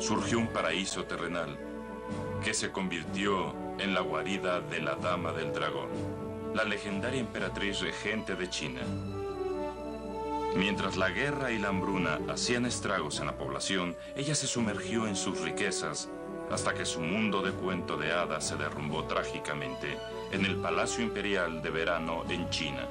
surgió un paraíso terrenal que se convirtió en la guarida de la Dama del Dragón, la legendaria emperatriz regente de China. Mientras la guerra y la hambruna hacían estragos en la población, ella se sumergió en sus riquezas hasta que su mundo de cuento de hadas se derrumbó trágicamente en el Palacio Imperial de Verano en China.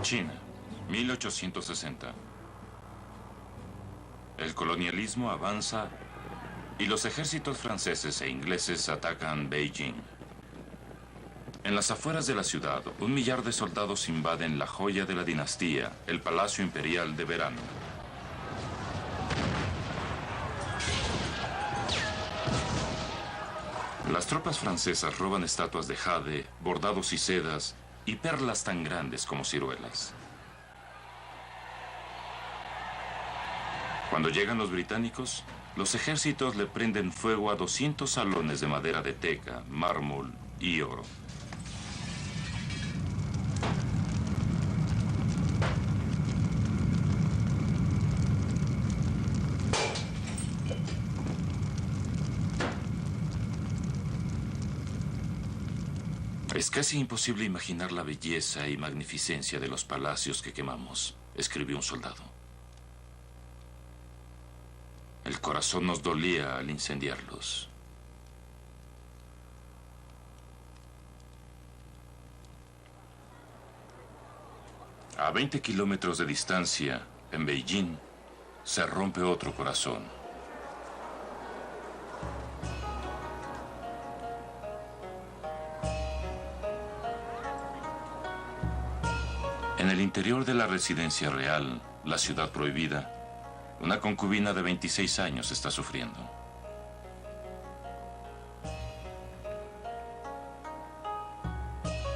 China, 1860. El colonialismo avanza y los ejércitos franceses e ingleses atacan Beijing. En las afueras de la ciudad, 1 millar de soldados invaden la joya de la dinastía, el Palacio Imperial de Verano. Las tropas francesas roban estatuas de jade, bordados y sedas, y perlas tan grandes como ciruelas. Cuando llegan los británicos, los ejércitos le prenden fuego a 200 salones de madera de teca, mármol y oro. Es casi imposible imaginar la belleza y magnificencia de los palacios que quemamos, escribió un soldado. El corazón nos dolía al incendiarlos. A 20 kilómetros de distancia, en Beijing, se rompe otro corazón. En el interior de la residencia real, la ciudad prohibida, una concubina de 26 años está sufriendo.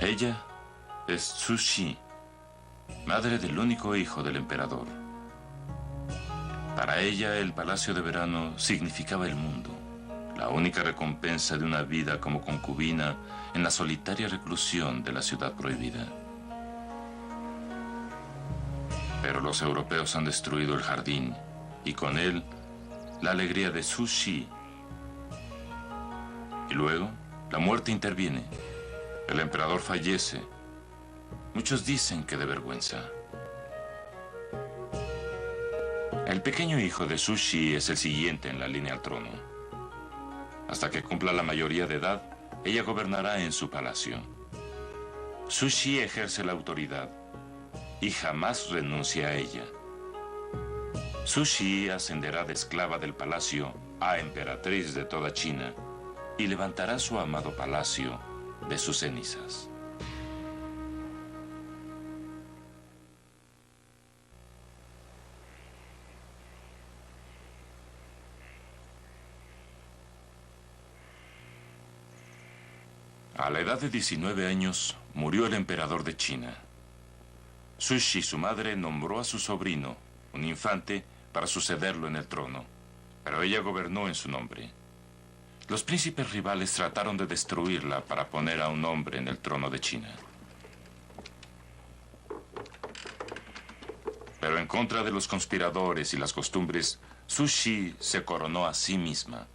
Ella es Zhu Xi, madre del único hijo del emperador. Para ella, el Palacio de Verano significaba el mundo, la única recompensa de una vida como concubina en la solitaria reclusión de la ciudad prohibida. Pero los europeos han destruido el jardín y con él la alegría de Zhu Xi. Y luego la muerte interviene. El emperador fallece. Muchos dicen que de vergüenza. El pequeño hijo de Zhu Xi es el siguiente en la línea al trono. Hasta que cumpla la mayoría de edad, ella gobernará en su palacio. Zhu Xi ejerce la autoridad y jamás renuncia a ella. Zhu Xi ascenderá de esclava del palacio a emperatriz de toda China y levantará su amado palacio de sus cenizas. A la edad de 19 años, murió el emperador de China. Zhu Xi, su madre, nombró a su sobrino, un infante, para sucederlo en el trono, pero ella gobernó en su nombre. Los príncipes rivales trataron de destruirla para poner a un hombre en el trono de China. Pero en contra de los conspiradores y las costumbres, Zhu Xi se coronó a sí misma.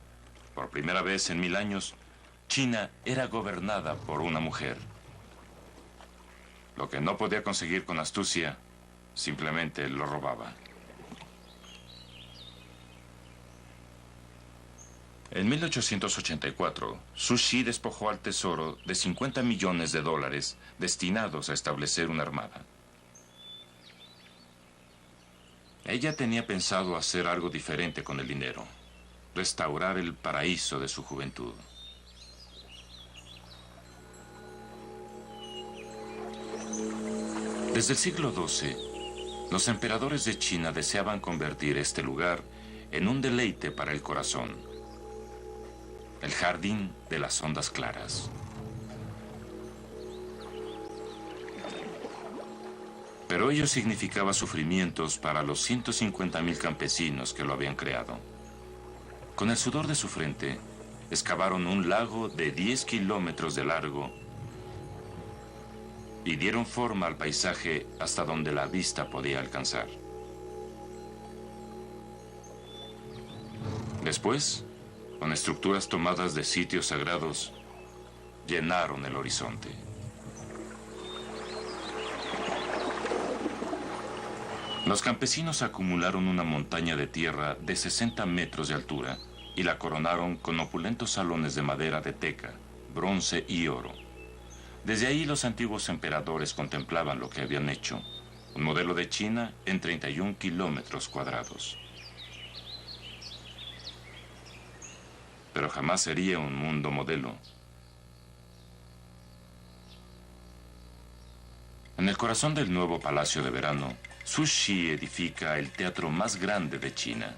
Por primera vez en 1000 años, China era gobernada por una mujer. Lo que no podía conseguir con astucia, simplemente lo robaba. En 1884, Zhu Xi despojó al tesoro de $50 millones destinados a establecer una armada. Ella tenía pensado hacer algo diferente con el dinero, restaurar el paraíso de su juventud. Desde el siglo XII, los emperadores de China deseaban convertir este lugar en un deleite para el corazón, el jardín de las ondas claras. Pero ello significaba sufrimientos para los 150.000 campesinos que lo habían creado. Con el sudor de su frente, excavaron un lago de 10 kilómetros de largo y dieron forma al paisaje hasta donde la vista podía alcanzar. Después, con estructuras tomadas de sitios sagrados, llenaron el horizonte. Los campesinos acumularon una montaña de tierra de 60 metros de altura y la coronaron con opulentos salones de madera de teca, bronce y oro. Desde ahí los antiguos emperadores contemplaban lo que habían hecho, un modelo de China en 31 kilómetros cuadrados. Pero jamás sería un mundo modelo. En el corazón del nuevo Palacio de Verano, Zhu Xi edifica el teatro más grande de China.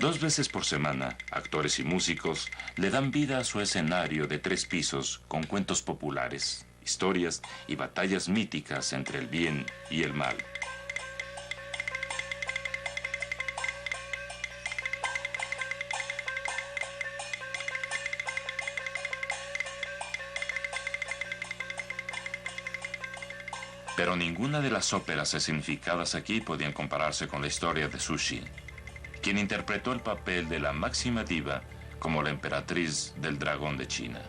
2 veces por semana, actores y músicos le dan vida a su escenario de 3 pisos con cuentos populares, historias y batallas míticas entre el bien y el mal. Pero ninguna de las óperas escenificadas aquí podían compararse con la historia de Zhu Xi, quien interpretó el papel de la máxima diva como la emperatriz del dragón de China.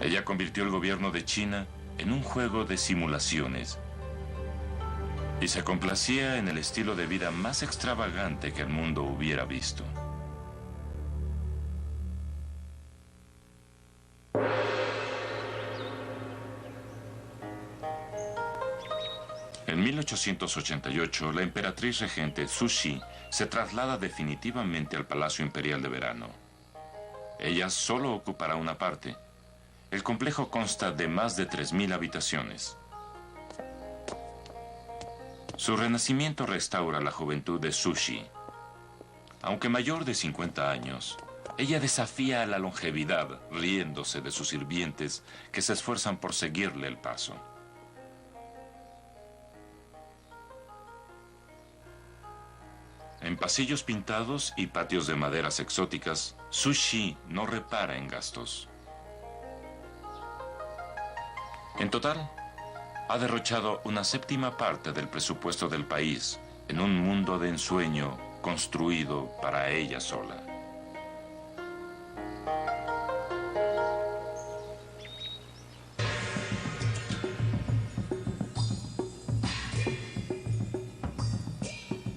Ella convirtió el gobierno de China en un juego de simulaciones y se complacía en el estilo de vida más extravagante que el mundo hubiera visto. En 1888, la emperatriz regente Zhu Xi se traslada definitivamente al Palacio Imperial de Verano. Ella solo ocupará una parte. El complejo consta de más de 3.000 habitaciones. Su renacimiento restaura la juventud de Zhu Xi. Aunque mayor de 50 años, ella desafía a la longevidad riéndose de sus sirvientes que se esfuerzan por seguirle el paso. En pasillos pintados y patios de maderas exóticas, Zhu Xi no repara en gastos. En total, ha derrochado una 7ª parte del presupuesto del país en un mundo de ensueño construido para ella sola.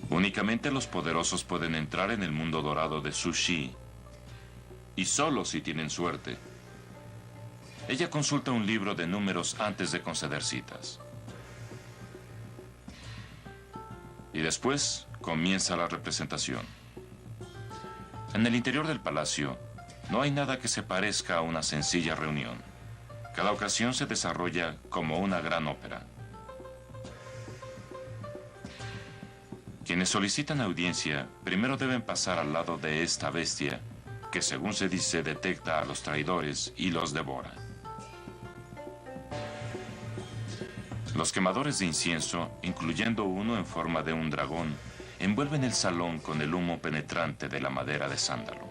Únicamente los poderosos pueden entrar en el mundo dorado de Zhu Xi, y solo si tienen suerte. Ella consulta un libro de números antes de conceder citas. Y después comienza la representación. En el interior del palacio no hay nada que se parezca a una sencilla reunión. Cada ocasión se desarrolla como una gran ópera. Quienes solicitan audiencia primero deben pasar al lado de esta bestia que, según se dice, detecta a los traidores y los devora. Los quemadores de incienso, incluyendo uno en forma de un dragón, envuelven el salón con el humo penetrante de la madera de sándalo.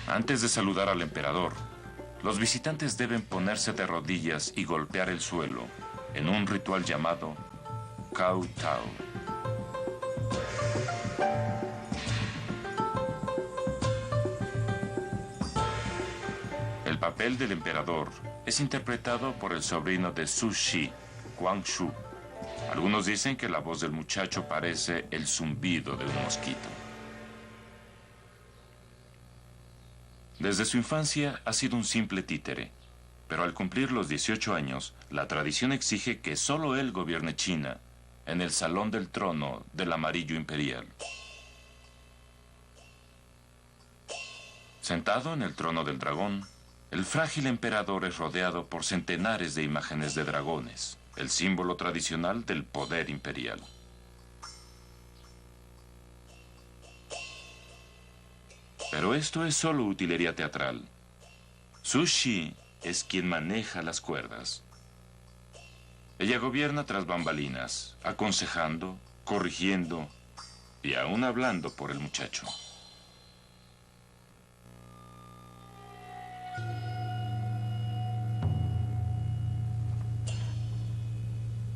Antes de saludar al emperador, los visitantes deben ponerse de rodillas y golpear el suelo en un ritual llamado Kowtow. El papel del emperador es interpretado por el sobrino de Zhu Xi, Guangxu. Algunos dicen que la voz del muchacho parece el zumbido de un mosquito. Desde su infancia ha sido un simple títere, pero al cumplir los 18 años, la tradición exige que solo él gobierne China en el Salón del Trono del Amarillo Imperial. Sentado en el trono del dragón, el frágil emperador es rodeado por centenares de imágenes de dragones, el símbolo tradicional del poder imperial. Pero esto es solo utilería teatral. Su Shi es quien maneja las cuerdas. Ella gobierna tras bambalinas, aconsejando, corrigiendo y aún hablando por el muchacho.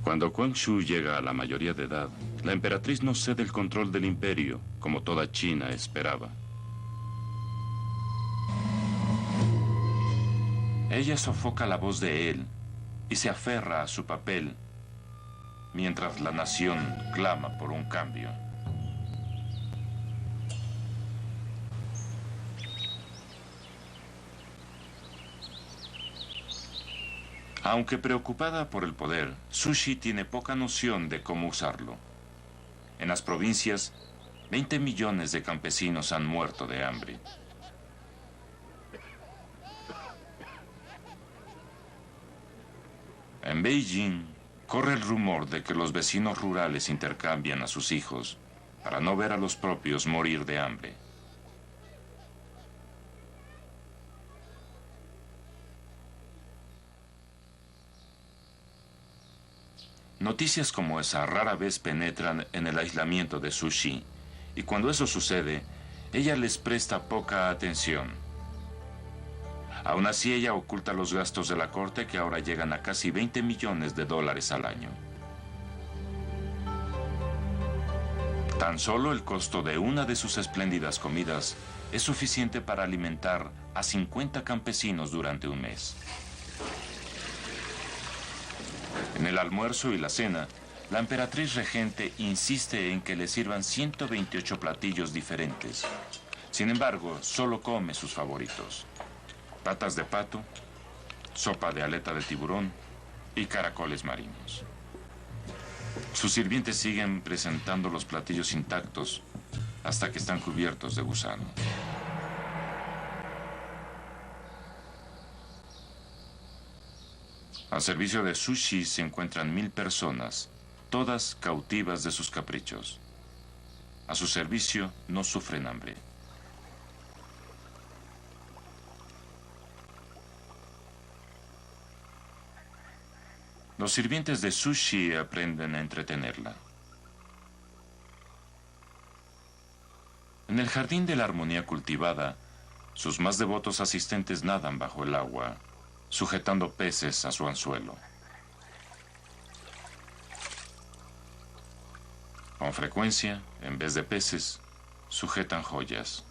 Cuando Quang Shu llega a la mayoría de edad, la emperatriz no cede el control del imperio, como toda China esperaba. Ella sofoca la voz de él y se aferra a su papel, mientras la nación clama por un cambio. Aunque preocupada por el poder, Su Shi tiene poca noción de cómo usarlo. En las provincias, 20 millones de campesinos han muerto de hambre. En Beijing, corre el rumor de que los vecinos rurales intercambian a sus hijos para no ver a los propios morir de hambre. Noticias como esa rara vez penetran en el aislamiento de Su Shi, y cuando eso sucede, ella les presta poca atención. Aún así, ella oculta los gastos de la corte, que ahora llegan a casi 20 millones de dólares al año. Tan solo el costo de una de sus espléndidas comidas es suficiente para alimentar a 50 campesinos durante un mes. En el almuerzo y la cena, la emperatriz regente insiste en que le sirvan 128 platillos diferentes. Sin embargo, solo come sus favoritos: patas de pato, sopa de aleta de tiburón y caracoles marinos. Sus sirvientes siguen presentando los platillos intactos hasta que están cubiertos de gusano. Al servicio de Su Shi se encuentran 1000 personas, todas cautivas de sus caprichos. A su servicio no sufren hambre. Los sirvientes de Su Shi aprenden a entretenerla. En el jardín de la armonía cultivada, sus más devotos asistentes nadan bajo el agua, sujetando peces a su anzuelo. Con frecuencia, en vez de peces, sujetan joyas.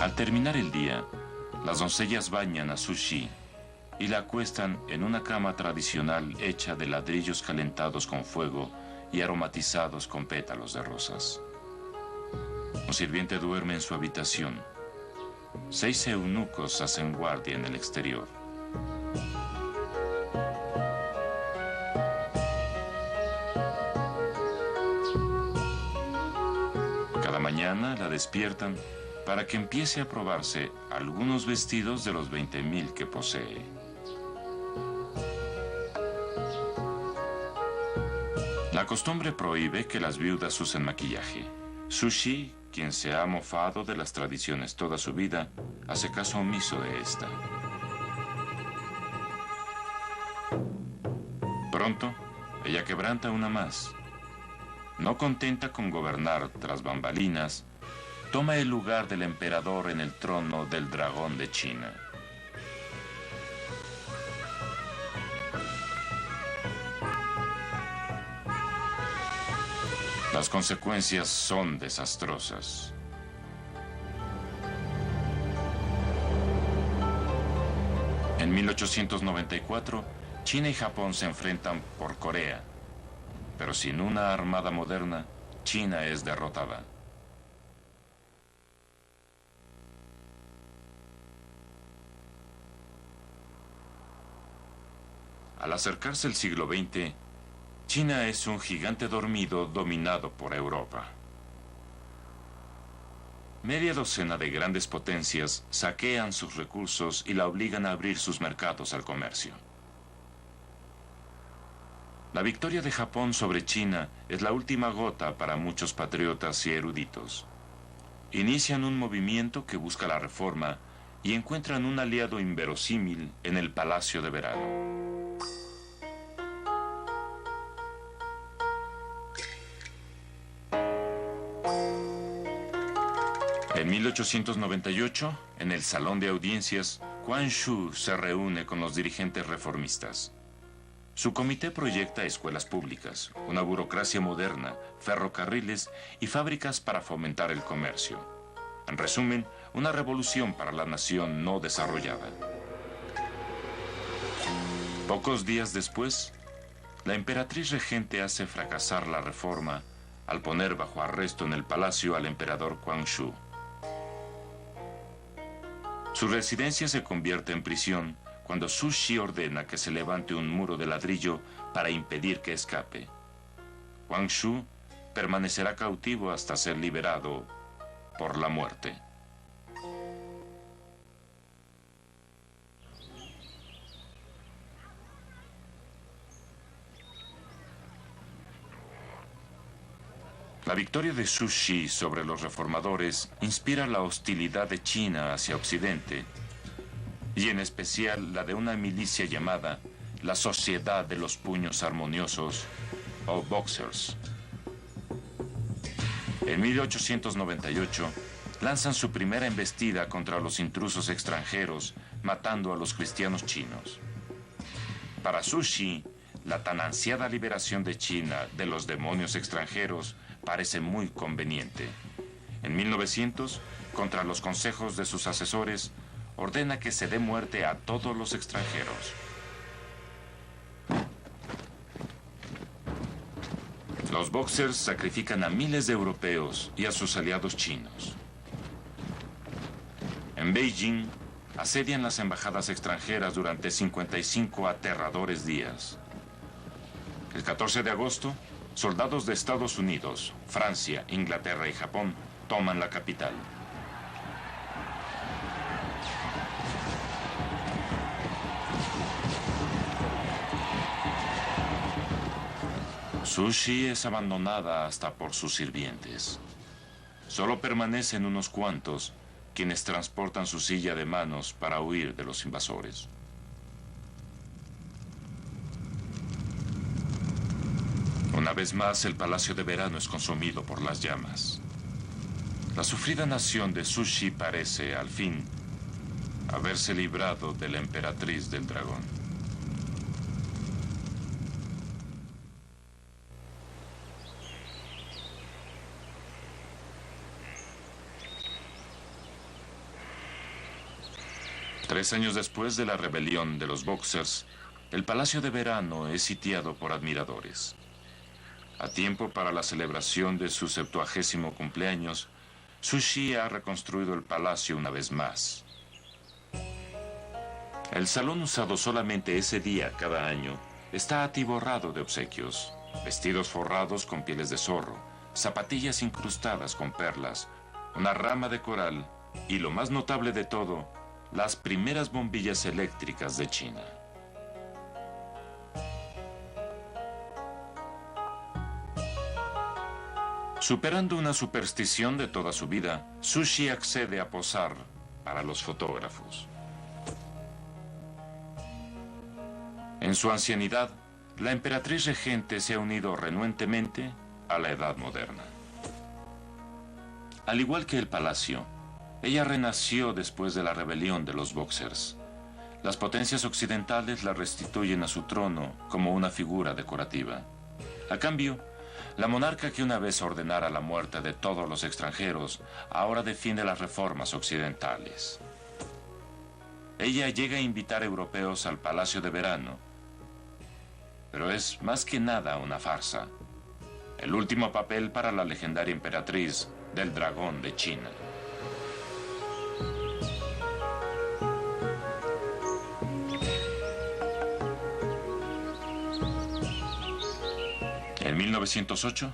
Al terminar el día, las doncellas bañan a Su Shi y la acuestan en una cama tradicional hecha de ladrillos calentados con fuego y aromatizados con pétalos de rosas. Un sirviente duerme en su habitación. 6 eunucos hacen guardia en el exterior. Cada mañana la despiertan para que empiece a probarse algunos vestidos de los 20.000 que posee. La costumbre prohíbe que las viudas usen maquillaje. Su Shi, quien se ha mofado de las tradiciones toda su vida, hace caso omiso de esta. Pronto, ella quebranta una más. No contenta con gobernar tras bambalinas, toma el lugar del emperador en el trono del dragón de China. Las consecuencias son desastrosas. 1894, China y Japón se enfrentan por Corea, pero sin una armada moderna, China es derrotada. Al acercarse el siglo XX, China es un gigante dormido dominado por Europa. Media docena de grandes potencias saquean sus recursos y la obligan a abrir sus mercados al comercio. La victoria de Japón sobre China es la última gota para muchos patriotas y eruditos. Inician un movimiento que busca la reforma y encuentran un aliado inverosímil en el Palacio de Verano. En 1898, en el Salón de Audiencias, Quang Shu se reúne con los dirigentes reformistas. Su comité proyecta escuelas públicas, una burocracia moderna, ferrocarriles y fábricas para fomentar el comercio. En resumen, una revolución para la nación no desarrollada. Pocos días después, la emperatriz regente hace fracasar la reforma al poner bajo arresto en el palacio al emperador Quang Shu. Su residencia se convierte en prisión cuando Su Shi ordena que se levante un muro de ladrillo para impedir que escape. Quang Shu permanecerá cautivo hasta ser liberado por la muerte. La victoria de Su Shi sobre los reformadores inspira la hostilidad de China hacia Occidente, y en especial la de una milicia llamada la Sociedad de los Puños Armoniosos, o Boxers. En 1898, lanzan su primera embestida contra los intrusos extranjeros, matando a los cristianos chinos. Para Su Shi, la tan ansiada liberación de China de los demonios extranjeros parece muy conveniente. En 1900, contra los consejos de sus asesores, ordena que se dé muerte a todos los extranjeros. Los Boxers sacrifican a miles de europeos y a sus aliados chinos. En Beijing, asedian las embajadas extranjeras durante 55 aterradores días. El 14 de agosto, soldados de Estados Unidos, Francia, Inglaterra y Japón toman la capital. Su Shi es abandonada hasta por sus sirvientes. Solo permanecen unos cuantos quienes transportan su silla de manos para huir de los invasores. Una vez más, el Palacio de Verano es consumido por las llamas. La sufrida nación de Su Shi parece, al fin, haberse librado de la emperatriz del dragón. Tres años después de la rebelión de los Boxers, el Palacio de Verano es sitiado por admiradores. A tiempo para la celebración de su 70º cumpleaños, Su Shi ha reconstruido el palacio una vez más. El salón usado solamente ese día cada año está atiborrado de obsequios, vestidos forrados con pieles de zorro, zapatillas incrustadas con perlas, una rama de coral y, lo más notable de todo, las primeras bombillas eléctricas de China. Superando una superstición de toda su vida, Su Shi accede a posar para los fotógrafos. En su ancianidad, la emperatriz regente se ha unido renuentemente a la edad moderna. Al igual que el palacio, ella renació después de la rebelión de los Boxers. Las potencias occidentales la restituyen a su trono como una figura decorativa. A cambio, la monarca que una vez ordenara la muerte de todos los extranjeros, ahora defiende las reformas occidentales. ella llega a invitar europeos al Palacio de Verano, pero es más que nada una farsa. El último papel para la legendaria emperatriz del dragón de China. En 1908,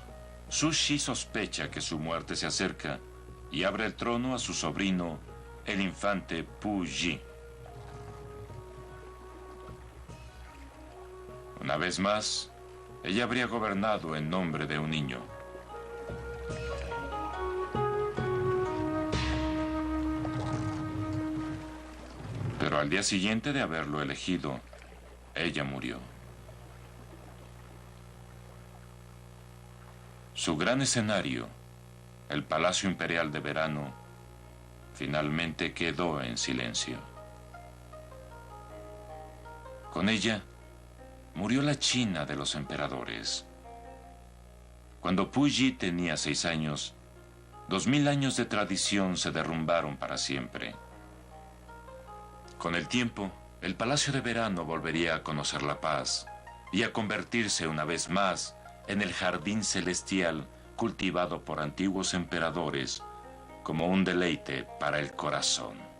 Zhu Xi sospecha que su muerte se acerca y abre el trono a su sobrino, el infante Pu Yi. Una vez más, ella habría gobernado en nombre de un niño. Pero al día siguiente de haberlo elegido, ella murió. Su gran escenario, el Palacio Imperial de Verano, finalmente quedó en silencio. Con ella, murió la China de los emperadores. Cuando Pu Yi tenía 6 años, 2000 años de tradición se derrumbaron para siempre. Con el tiempo, el Palacio de Verano volvería a conocer la paz y a convertirse una vez más en el jardín celestial cultivado por antiguos emperadores como un deleite para el corazón.